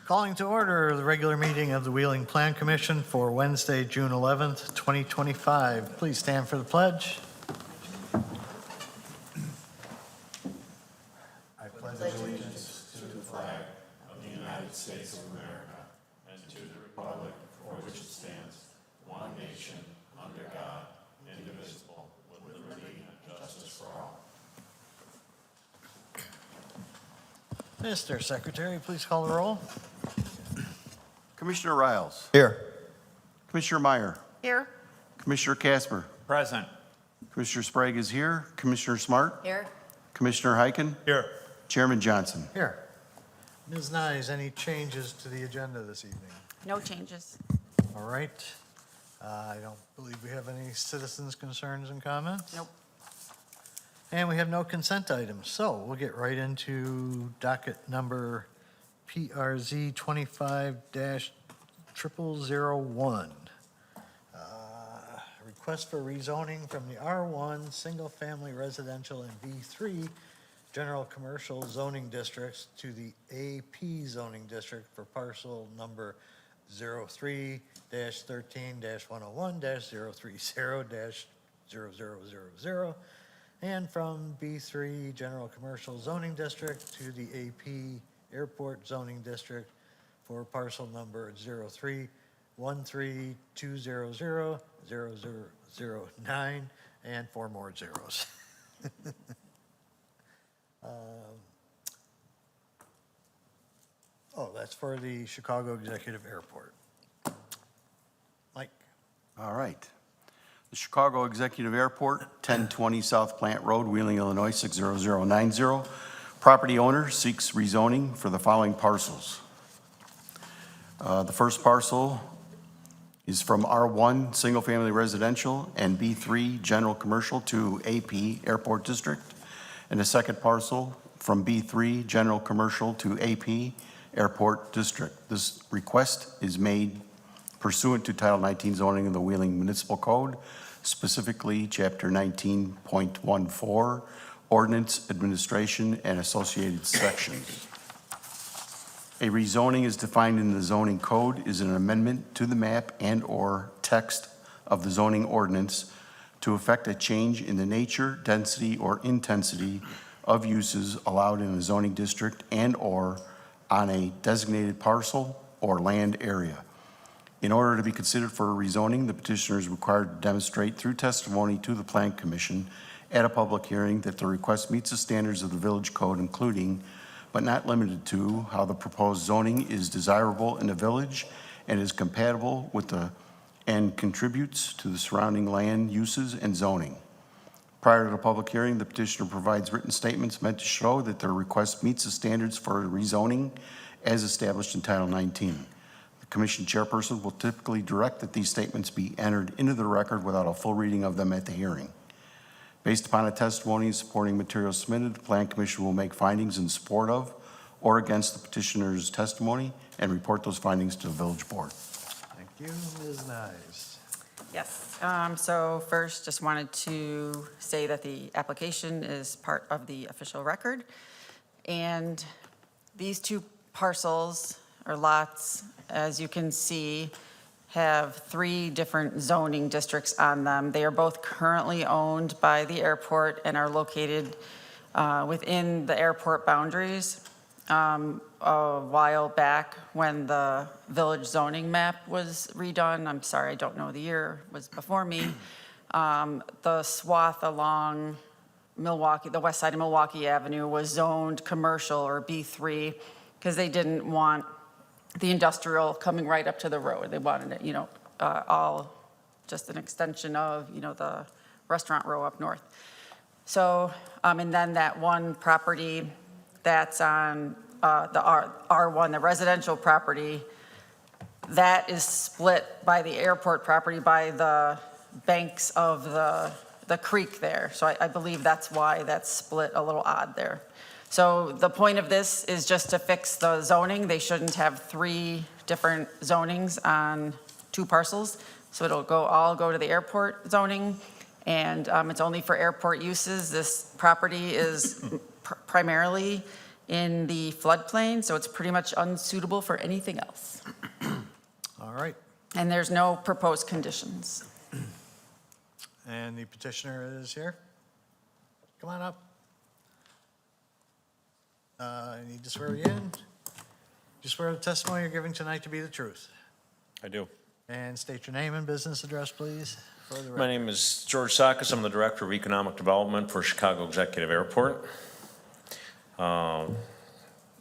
Calling to order the regular meeting of the Wheeling Plan Commission for Wednesday, June 11th, 2025. Please stand for the pledge. I pledge allegiance to the flag of the United States of America and to the republic for which it stands, one nation, under God, indivisible, with liberty and justice for all. Mr. Secretary, please call the roll. Commissioner Riles. Here. Commissioner Meyer. Here. Commissioner Casper. Present. Commissioner Sprague is here. Commissioner Smart. Here. Commissioner Heiken. Here. Chairman Johnson. Here. Ms. Nyes, any changes to the agenda this evening? No changes. All right. I don't believe we have any citizens' concerns and comments. Nope. And we have no consent items, so we'll get right into docket number PRZ 25-0001. Request for rezoning from the R1 Single Family Residential and B3 General Commercial Zoning Districts to the AP Zoning District for parcel number 03-13-101-030-0000, and from B3 General Commercial Zoning District to the AP Airport Zoning District for parcel number 03-13200-0009, and 4 more zeros. That's for the Chicago Executive Airport. Mike. All right. The Chicago Executive Airport, 1020 South Plant Road, Wheeling, Illinois, 60090. Property owner seeks rezoning for the following parcels. The first parcel is from R1 Single Family Residential and B3 General Commercial to AP Airport District. And the second parcel from B3 General Commercial to AP Airport District. This request is made pursuant to Title 19 zoning of the Wheeling Municipal Code, specifically Chapter 19.14, Ordinance Administration and associated sections. A rezoning is defined in the zoning code is an amendment to the map and or text of the zoning ordinance to effect a change in the nature, density, or intensity of uses allowed in a zoning district and or on a designated parcel or land area. In order to be considered for a rezoning, the petitioner is required to demonstrate through testimony to the Plan Commission at a public hearing that the request meets the standards of the village code, including, but not limited to, how the proposed zoning is desirable in the village and is compatible with and contributes to the surrounding land uses and zoning. Prior to the public hearing, the petitioner provides written statements meant to show that their request meets the standards for rezoning as established in Title 19. The Commission chairperson will typically direct that these statements be entered into the record without a full reading of them at the hearing. Based upon the testimony and supporting materials submitted, the Plan Commission will make findings in support of or against the petitioner's testimony and report those findings to the village board. Thank you, Ms. Nyes. Yes. So first, just wanted to say that the application is part of the official record. And these two parcels or lots, as you can see, have 3 different zoning districts on them. They are both currently owned by the airport and are located within the airport boundaries. A while back when the village zoning map was redone, I'm sorry, I don't know the year, it was before me, the swath along Milwaukee, the west side of Milwaukee Avenue was zoned commercial or B3 because they didn't want the industrial coming right up to the road. They wanted it, all just an extension of, the restaurant row up north. So, and then that one property that's on the R1, the residential property, that is split by the airport property by the banks of the creek there. So I believe that's why that's split a little odd there. So the point of this is just to fix the zoning. They shouldn't have 3 different zonings on 2 parcels. So it'll all go to the airport zoning, and it's only for airport uses. This property is primarily in the floodplain, so it's pretty much unsuitable for anything else. All right. And there's no proposed conditions. And the petitioner is here. Come on up. I need to swear you in. Do you swear the testimony you're giving tonight to be the truth? I do. And state your name and business address, please, for the record. My name is George Sakis. I'm the Director of Economic Development for Chicago Executive Airport. Is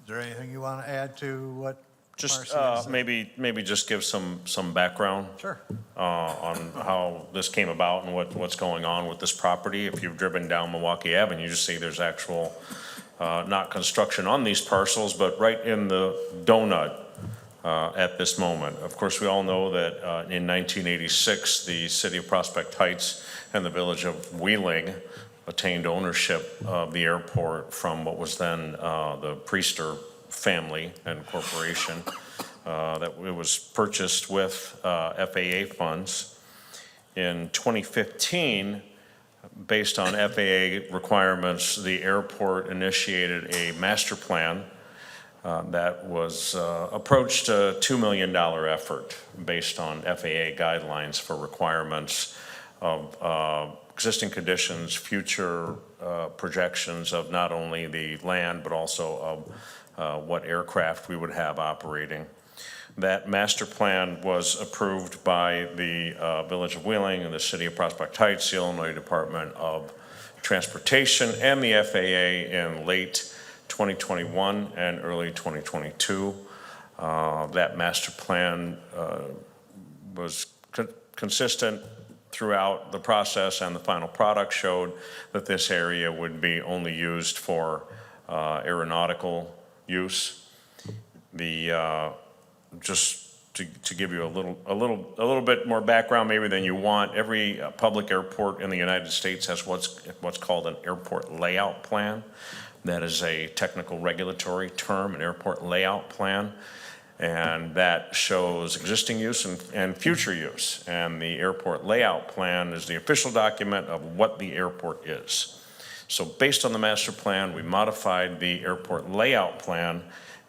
there anything you want to add to what Just Marcy said? maybe just give some background Sure. on how this came about and what's going on with this property. If you've driven down Milwaukee Avenue, you just see there's actual, not construction on these parcels, but right in the donut at this moment. Of course, we all know that in 1986, the city of Prospect Heights and the village of Wheeling attained ownership of the airport from what was then the Priester family and corporation. That it was purchased with FAA funds. In 2015, based on FAA requirements, the airport initiated a master plan that was approached a $2 million effort based on FAA guidelines for requirements of existing conditions, future projections of not only the land, but also of what aircraft we would have operating. That master plan was approved by the Village of Wheeling and the City of Prospect Heights, the Illinois Department of Transportation, and the FAA in late 2021 and early 2022. That master plan was consistent throughout the process, and the final product showed that this area would be only used for aeronautical use. Just to give you a little bit more background maybe than you want, every public airport in the United States has what's called an airport layout plan. That is a technical regulatory term, an airport layout plan, and that shows existing use and future use. And the airport layout plan is the official document of what the airport is. So based on the master plan, we modified the airport layout plan.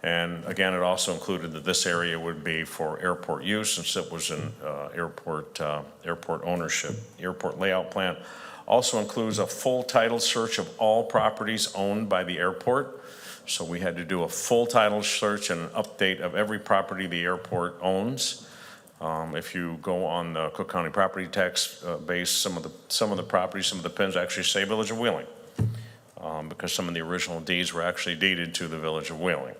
And again, it also included that this area would be for airport use, since it was an airport ownership. The airport layout plan also includes a full title search of all properties owned by the airport. So we had to do a full title search and an update of every property the airport owns. If you go on the Cook County property tax base, some of the properties, some of the pins actually say Village of Wheeling, because some of the original deeds were actually deeded to the Village of Wheeling.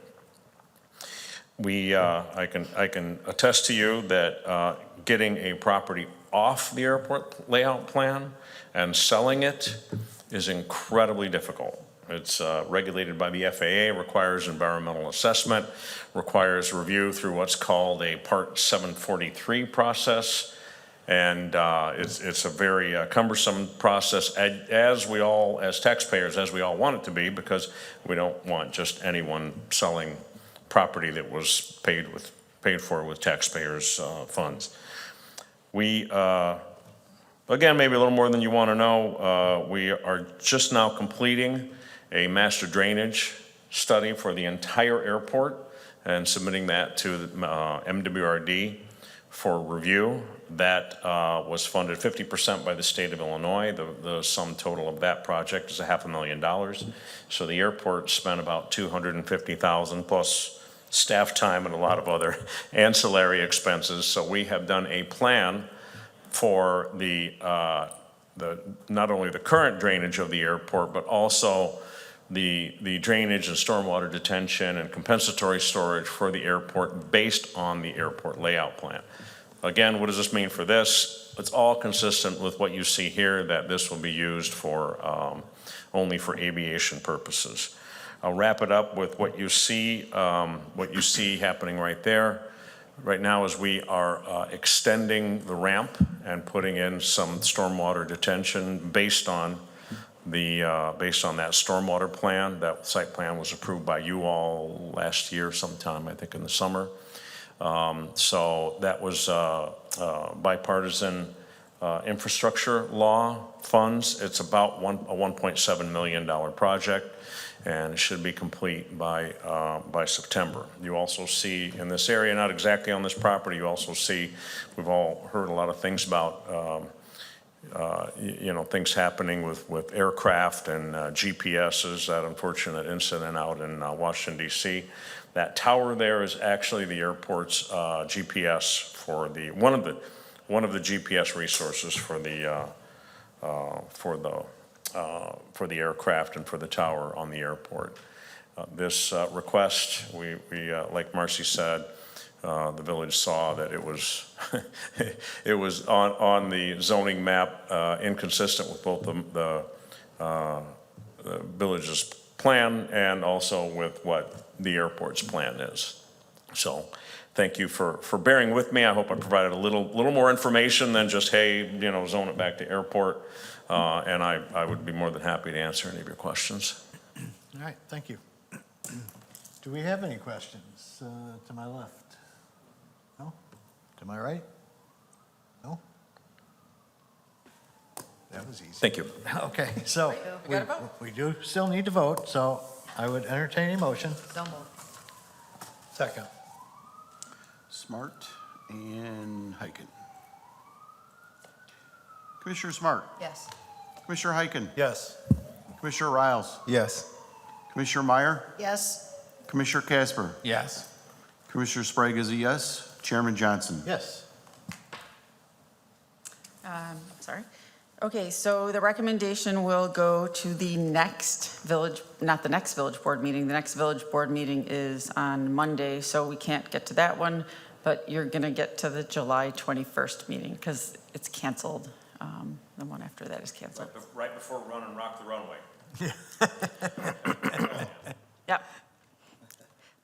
I can attest to you that getting a property off the airport layout plan and selling it is incredibly difficult. It's regulated by the FAA, requires environmental assessment, requires review through what's called a Part 743 process, and it's a very cumbersome process, as we all, as taxpayers, as we all want it to be, because we don't want just anyone selling property that was paid for with taxpayers' funds. We, again, maybe a little more than you want to know, we are just now completing a master drainage study for the entire airport and submitting that to MWRD for review. That was funded 50% by the state of Illinois. The sum total of that project is $500,000. So the airport spent about $250,000 plus staff time and a lot of other ancillary expenses. So we have done a plan for the not only the current drainage of the airport, but also the drainage and stormwater detention and compensatory storage for the airport based on the airport layout plan. Again, what does this mean for this? It's all consistent with what you see here, that this will be used for only for aviation purposes. I'll wrap it up with what you see happening right there. Right now, as we are extending the ramp and putting in some stormwater detention based on that stormwater plan. That site plan was approved by you all last year sometime, I think in the summer. So that was bipartisan infrastructure law funds. It's about a $1.7 million project, and it should be complete by September. You also see in this area, not exactly on this property, you also see, we've all heard a lot of things about things happening with aircraft and GPSs, that unfortunate incident out in Washington, D.C. That tower there is actually the airport's GPS for one of the GPS resources for the aircraft and for the tower on the airport. This request, we like Marcy said, the village saw that it was it was on the zoning map inconsistent with both the village's plan and also with what the airport's plan is. So thank you for bearing with me. I hope I provided a little more information than just, hey, zone it back to airport. And I would be more than happy to answer any of your questions. All right, thank you. Do we have any questions to my left? No? To my right? No? That was easy. Thank you. Okay, so We gotta vote. we do still need to vote, so I would entertain a motion. So moved. Second. Smart and Heiken. Commissioner Smart. Yes. Commissioner Heiken. Yes. Commissioner Riles. Yes. Commissioner Meyer. Yes. Commissioner Casper. Yes. Commissioner Sprague is a yes. Chairman Johnson. Yes. Sorry. Okay, so the recommendation will go to the next village, not the next village board meeting. The next village board meeting is on Monday, so we can't get to that one, but you're going to get to the July 21st meeting because it's canceled. The one after that is canceled. Right before Run and Rock the Runway. Yep.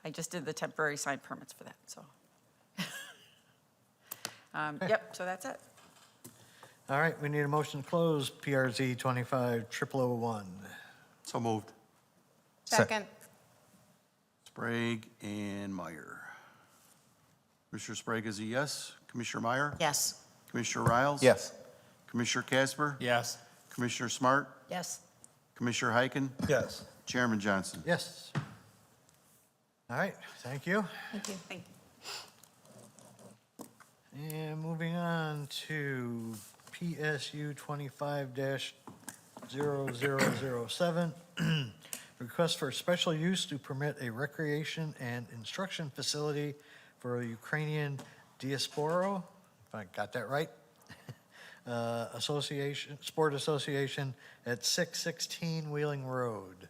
I just did the temporary sign permits for that, so. Yep, so that's it. All right, we need a motion to close PRZ 25-0001. So moved. Second. Sprague and Meyer. Commissioner Sprague is a yes. Commissioner Meyer. Yes. Commissioner Riles. Yes. Commissioner Casper. Yes. Commissioner Smart. Yes. Commissioner Heiken. Yes. Chairman Johnson. Yes. All right, thank you. Thank you. Thank you. And moving on to PSU 25-0007. Request for special use to permit a recreation and instruction facility for a Ukrainian Diaspora, if I got that right, sport association at 616 Wheeling Road.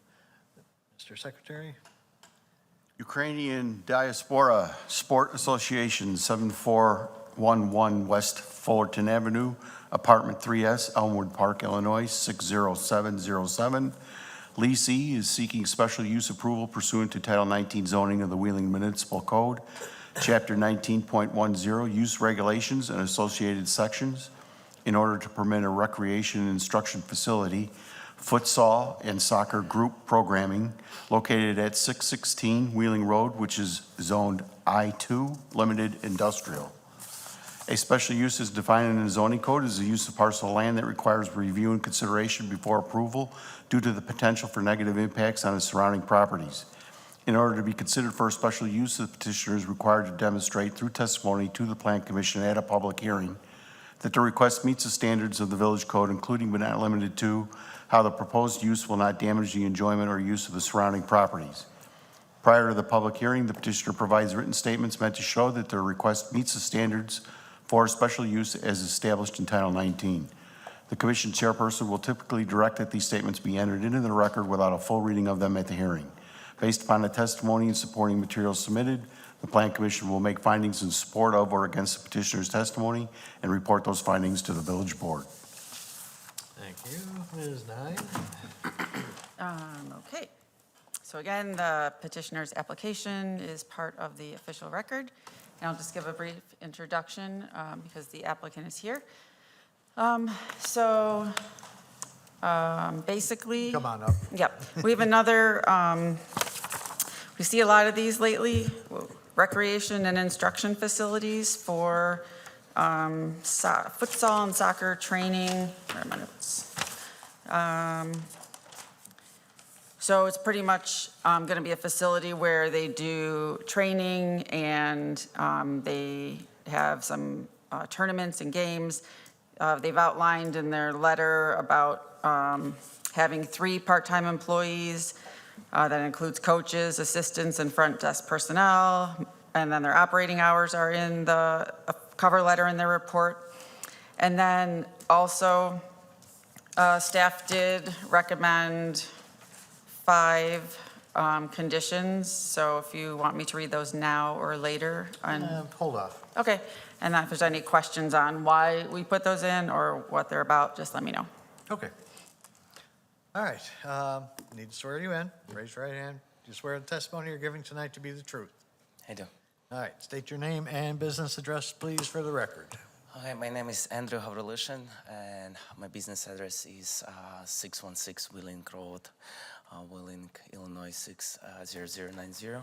Mr. Secretary? Ukrainian Diaspora Sport Association, 7411 West Fullerton Avenue, Apartment 3S, Elmwood Park, Illinois, 60707. Leasee is seeking special use approval pursuant to Title 19 zoning of the Wheeling Municipal Code, Chapter 19.10, Use Regulations and associated sections, in order to permit a recreation and instruction facility, futsal and soccer group programming located at 616 Wheeling Road, which is zoned I-2, Limited Industrial. A special use is defined in the zoning code as the use of parcel of land that requires review and consideration before approval due to the potential for negative impacts on the surrounding properties. In order to be considered for a special use, the petitioner is required to demonstrate through testimony to the Plan Commission at a public hearing that the request meets the standards of the village code, including but not limited to how the proposed use will not damage the enjoyment or use of the surrounding properties. Prior to the public hearing, the petitioner provides written statements meant to show that their request meets the standards for special use as established in Title 19. The commission chairperson will typically direct that these statements be entered into the record without a full reading of them at the hearing. Based upon the testimony and supporting materials submitted, the Plan Commission will make findings in support of or against the petitioner's testimony and report those findings to the village board. Thank you. Ms. Nye? Okay. So again, the petitioner's application is part of the official record. And I'll just give a brief introduction because the applicant is here. Basically. Come on up. Yep. We have another, we see a lot of these lately, recreation and instruction facilities for futsal and soccer training. Where are my notes? So it's pretty much going to be a facility where they do training and they have some tournaments and games. They've outlined in their letter about having 3 part-time employees. That includes coaches, assistants, and front desk personnel. And then their operating hours are in the cover letter in their report. And then also, staff did recommend 5 conditions. So if you want me to read those now or later. Hold off. Okay. And if there's any questions on why we put those in or what they're about, just let me know. Okay. All right. Need to swear you in. Raise your right hand. Do you swear the testimony you're giving tonight to be the truth? I do. All right. State your name and business address, please, for the record. Hi, my name is Andrew Havrelushin, and my business address is 616 Wheeling Road, Wheeling, Illinois 60090.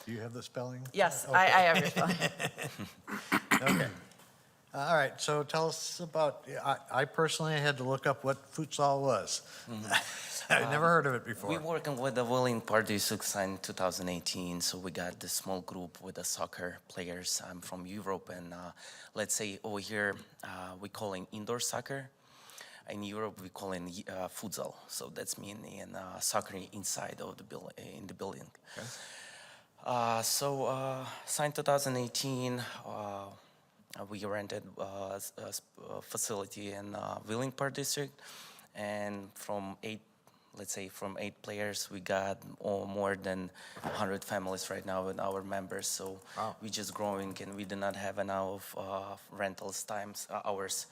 Do you have the spelling? Yes, Okay. I have your spelling. Okay. All right, so tell us about, I personally had to look up what futsal was. I'd never heard of it before. We're working with the Wheeling Party in 2018, so we got this small group with the soccer players. I'm from Europe, and let's say over here we call it indoor soccer. In Europe we call it futsal, so that's meaning soccer inside of the in the building. Okay. Signed 2018. We rented a facility in Wheeling Park District, and from 8 players, we got more than 100 families right now with our members. So Wow. we're just growing, and we do not have enough rentals hours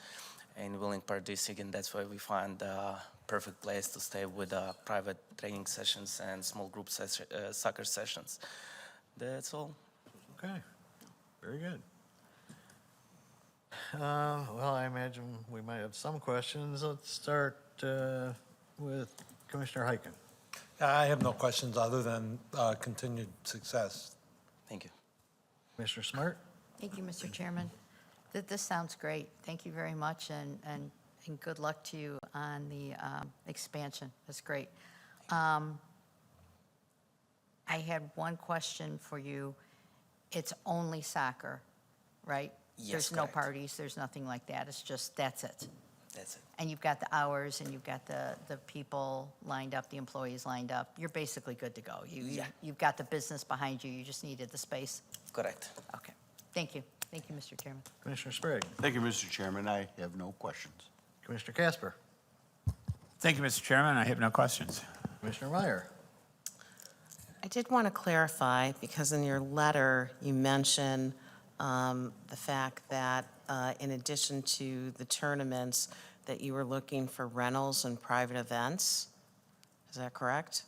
in Wheeling Park District, and that's why we found the perfect place to stay with private training sessions and small group soccer sessions. That's all. Okay, very good. Well, I imagine we might have some questions. Let's start with Commissioner Hyken. I have no questions other than continued success. Thank you. Commissioner Smart? Thank you, Mr. Chairman. This sounds great. Thank you very much, and good luck to you on the expansion. That's great. I had one question for you. It's only soccer, right? Yes, There's no correct. parties, there's nothing like that. It's just, that's it. That's it. And you've got the hours, and you've got the people lined up, the employees lined up. You're basically good to go. Yeah. You've got the business behind you. You just needed the space. Correct. Okay. Thank you. Thank you, Mr. Chairman. Commissioner Sprague? Thank you, Mr. Chairman. I have no questions. Commissioner Casper? Thank you, Mr. Chairman. I have no questions. Commissioner Meyer? I did want to clarify, because in your letter, you mention the fact that in addition to the tournaments, that you were looking for rentals and private events. Is that correct?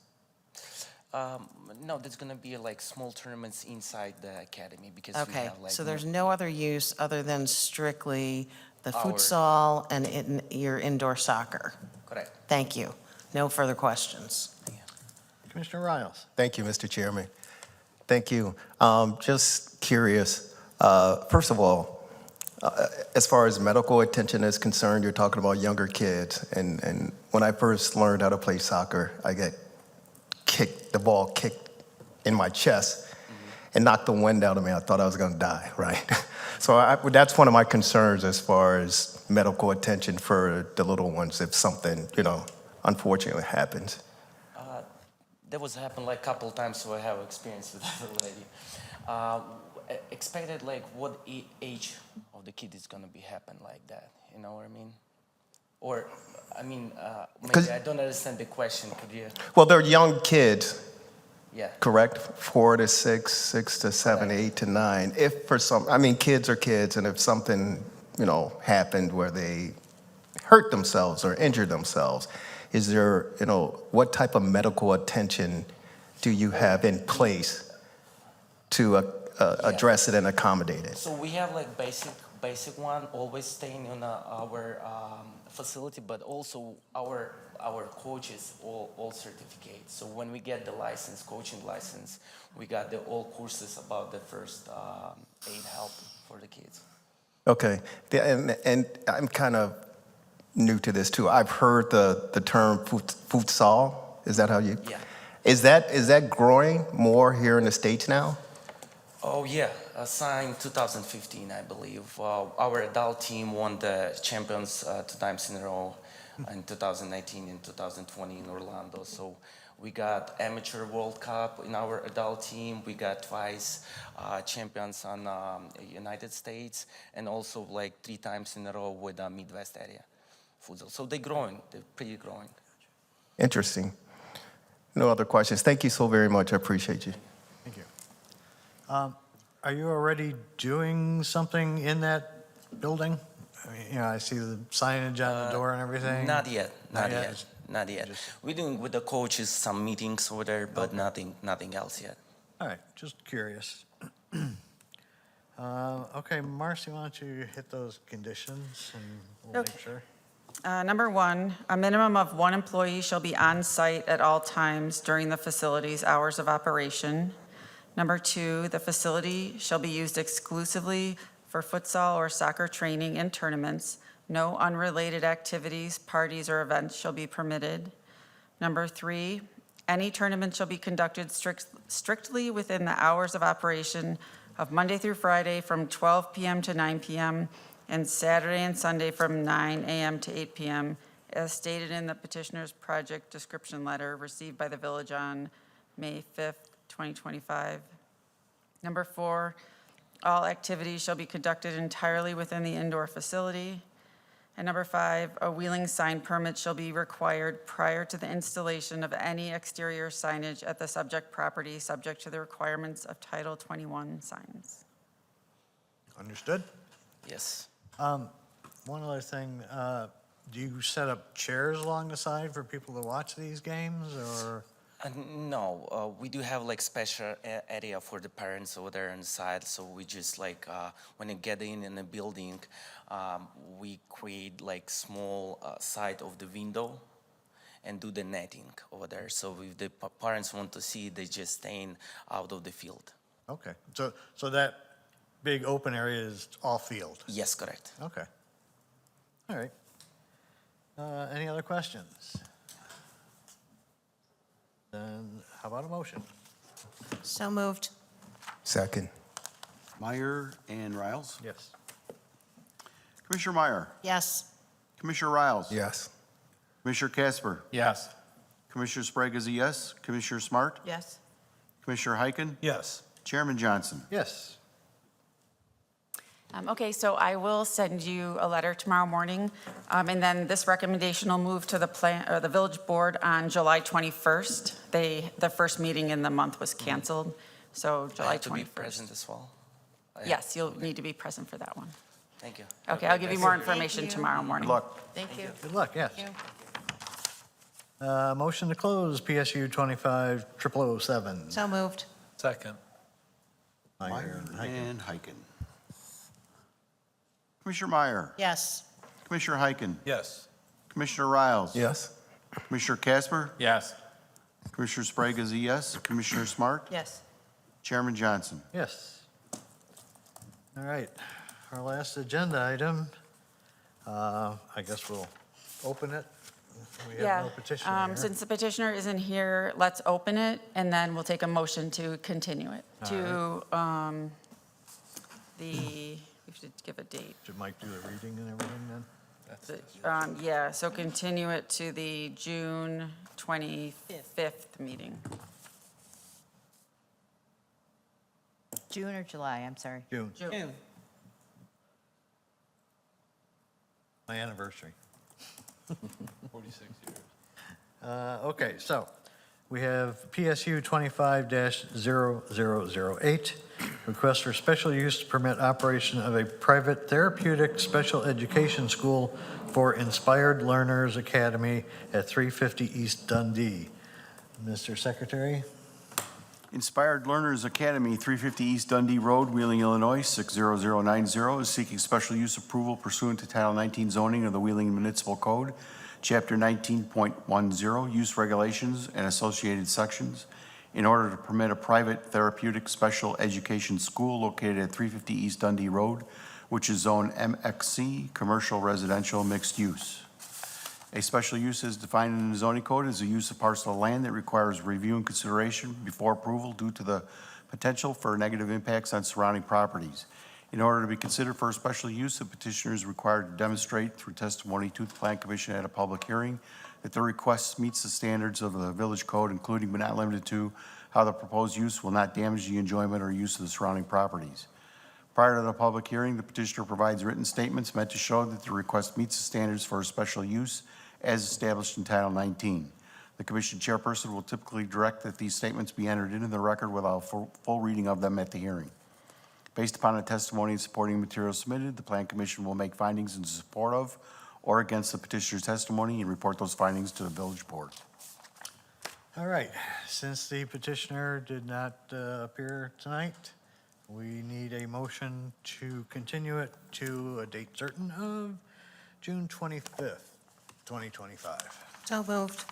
No, there's gonna be like small tournaments inside the academy because we Okay, have like. so there's no other use other than strictly the Our- futsal and your indoor soccer? Correct. Thank you. No further questions. Commissioner Riles? Thank you, Mr. Chairman. Thank you. Just curious, first of all, as far as medical attention is concerned, you're talking about younger kids. And when I first learned how to play soccer, I got the ball kicked in my chest and knocked the wind out of me. I thought I was going to die, right? So that's one of my concerns as far as medical attention for the little ones if something, unfortunately happens. That was happened like a couple times, so I have experience with that already. Expected like what age of the kid is gonna be happen like that? You know what I mean? Or, I mean, maybe I don't understand the question. Could you? Well, they're young kids, Yeah. correct? 4 to 6, 6 to 7, 8 to 9. If for some, kids are kids, and if something, happened where they hurt themselves or injured themselves, is there, what type of medical attention do you have in place to address it and accommodate it? So we have like basic one, always staying in our facility, but also our coaches all certificates. So when we get the license, coaching license, we got all courses about the first aid help for the kids. Okay. And I'm kind of new to this too. I've heard the term futsal. Is that how you? Yeah. Is that growing more here in the States now? Oh, yeah. Signed 2015, I believe. Our adult team won the champions 2 times in a row in 2019 and 2020 in Orlando. So we got amateur World Cup in our adult team. We got twice champions on United States, and also like 3 times in a row with the Midwest area futsal. So they're growing. They're pretty growing. Interesting. No other questions. Thank you so very much. I appreciate you. Thank you. Are you already doing something in that building? I mean, you know, I see the signage on the door and everything. Not yet. Not Not yet? yet. Not yet. We're doing with the coaches some meetings over there, but nothing else yet. All right, just curious. Okay, Marcy, why don't you hit those conditions and we'll make Okay. sure. Number 1, a minimum of 1 employee shall be on site at all times during the facility's hours of operation. Number 2, the facility shall be used exclusively for futsal or soccer training and tournaments. No unrelated activities, parties, or events shall be permitted. Number 3, any tournament shall be conducted strictly within the hours of operation of Monday through Friday from 12 p.m. to 9 p.m. and Saturday and Sunday from 9 a.m. to 8 p.m. as stated in the petitioner's project description letter received by the village on May 5th, 2025. Number 4, all activities shall be conducted entirely within the indoor facility. And number 5, a wheeling sign permit shall be required prior to the installation of any exterior signage at the subject property, subject to the requirements of Title 21 signs. Understood? Yes. One other thing, do you set up chairs along the side for people to watch these games, or? No, we do have like special area for the parents over there inside. So we just like when you get in the building, we create like small side of the window and do the netting over there. So if the parents want to see, they just staying out of the field. Okay, so that big open area is all field? Yes, correct. Okay. All right. Any other questions? Then how about a motion? So moved. Second. Meyer and Riles? Yes. Commissioner Meyer, Yes. Commissioner Riles? Yes. Commissioner Casper? Yes. Commissioner Sprague is a yes. Commissioner Smart? Yes. Commissioner Heiken? Yes. Chairman Johnson? Yes. Okay, so I will send you a letter tomorrow morning, and then this recommendation will move to the village board on July 21st. The first meeting in the month was canceled, so I July have to be 21st. present as well. Yes, you'll need to be present for that one. Thank you. Okay, I'll give you more Thank information you. tomorrow morning. Good luck. Thank you. Good luck, yes. Thank you. Motion to close PSU 25-0007. So moved. Second. Meyer and Heiken. And Heiken. Commissioner Meyer, Yes. Commissioner Heiken, Yes. Commissioner Riles. Yes. Commissioner Casper, Yes. Commissioner Sprague is a yes. Commissioner Smart, Yes. Chairman Johnson. Yes. All right, our last agenda item, I guess we'll open it. We have no petitioner here. Since the petitioner isn't here, let's open it, and then we'll take a motion to continue it to we should give a date. Should Mike do the reading and everything then? Yeah, so continue it to the June 25th meeting. June or July, I'm sorry. June, June. my anniversary. 46 years. Okay, so we have PSU 25-0008, request for special use to permit operation of a private therapeutic special education school for Inspired Learners Academy at 350 East Dundee. Mr. Secretary? Inspired Learners Academy, 350 East Dundee Road, Wheeling, Illinois, 60090, is seeking special use approval pursuant to Title 19 zoning of the Wheeling Municipal Code, Chapter 19.10, Use Regulations and Associated Sections, in order to permit a private therapeutic special education school located at 350 East Dundee Road, which is Zone MXC, Commercial Residential Mixed Use. A special use is defined in the zoning code as a use of parcel of land that requires review and consideration before approval due to the potential for negative impacts on surrounding properties. In order to be considered for a special use, the petitioner is required to demonstrate through testimony to the Plan Commission at a public hearing that the request meets the standards of the village code, including but not limited to how the proposed use will not damage the enjoyment or use of the surrounding properties. Prior to the public hearing, the petitioner provides written statements meant to show that the request meets the standards for a special use as established in Title 19. The commission chairperson will typically direct that these statements be entered into the record without full reading of them at the hearing. Based upon the testimony and supporting materials submitted, the Plan Commission will make findings in support of or against the petitioner's testimony and report those findings to the village board. All right, since the petitioner did not appear tonight, we need a motion to continue it to a date certain of June 25th, 2025. So moved.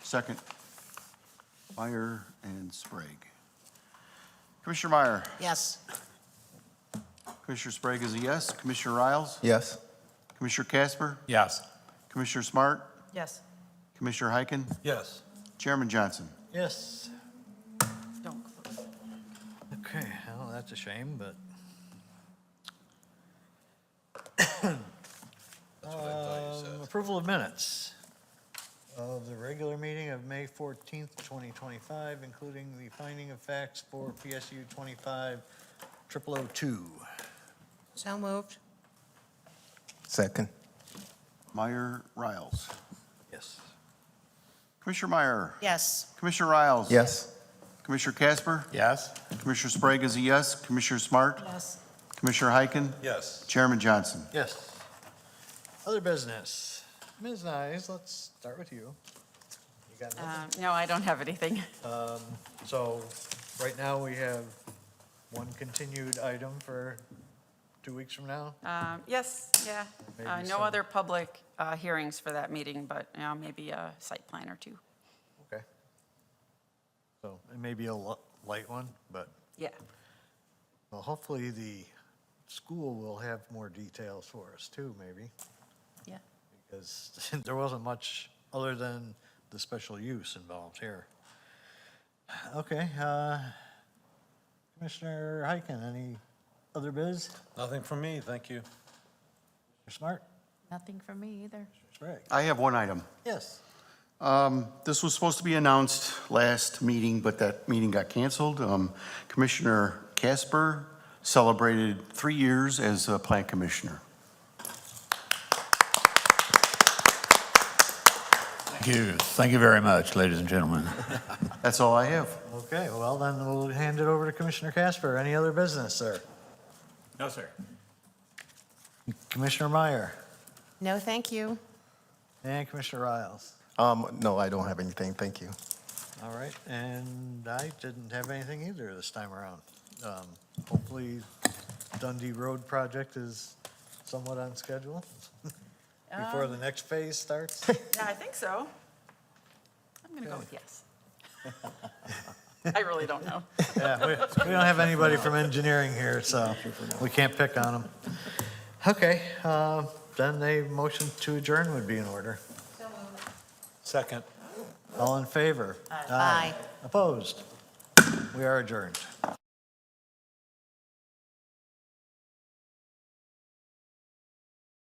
Second, Meyer and Sprague. Commissioner Meyer. Yes. Commissioner Sprague is a yes. Commissioner Riles. Yes. Commissioner Casper. Yes. Commissioner Smart. Yes. Commissioner Heiken. Yes. Chairman Johnson. Yes. Don't close. Okay, well, that's a shame, but. Approval of minutes of the regular meeting of May 14th, 2025, including the finding of facts for PSU 25-0002. So moved. Second. Meyer, Riles. Yes. Commissioner Meyer. Yes. Commissioner Riles. Yes. Commissioner Casper. Yes. Commissioner Sprague is a yes. Commissioner Smart. Yes. Commissioner Heiken. Yes. Chairman Johnson. Yes. Other business. Ms. Nyes, let's start with you. You got nothing? No, I don't have anything. So, right now, we have one continued item for 2 weeks from now. Yes, yeah. Maybe No some- other public hearings for that meeting, but maybe a site plan or two. Okay. So, it may be a light one, but, Yeah. well, hopefully the school will have more details for us too, maybe. Yeah. Because there wasn't much other than the special use involved here. Okay, Commissioner Heiken, any other biz? Nothing from me, thank you. You're smart? Nothing from me either. Sprague? I have one item. Yes. This was supposed to be announced last meeting, but that meeting got canceled. Commissioner Casper celebrated 3 years as a plant commissioner. Thank you. Thank you very much, ladies and gentlemen. That's all I have. Okay, well, then we'll hand it over to Commissioner Casper. Any other business, sir? No, sir. Commissioner Meyer No, thank you. and Commissioner Riles. No, I don't have anything, thank you. All right, and I didn't have anything either this time around. Hopefully Dundee Road project is somewhat on schedule before the next phase starts. Yeah, I think so. I'm going to go with yes. I really don't know. Yeah, we don't have anybody from engineering here, so we can't pick on them. Okay, then a motion to adjourn would be in order. Second. All in favor? Aye. Opposed? We are adjourned.